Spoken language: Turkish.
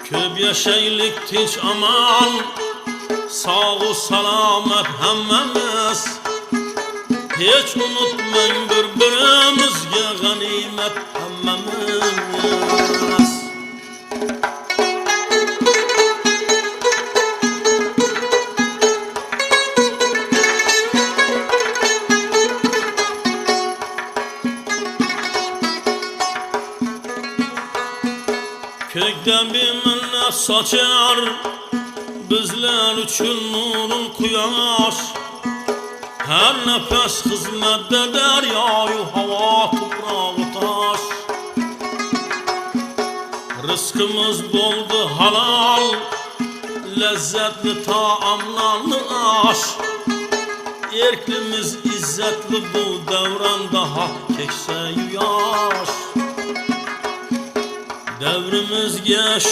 Köp yaşaylık tinç aman, sağ salamet hemmemiz. Hiç unutmayın birbirimizge ganimet hemmemiz. Kökten bir minnet saçar, bizler üçün nurul kuyaş. Her nefes hizmet eder yayu hava toprağı taş. Rızkımız boldu halal, lezzetli taamlarlı aş. Erklimiz izzetli bu devranda hak kekse yaş. Devrimiz geç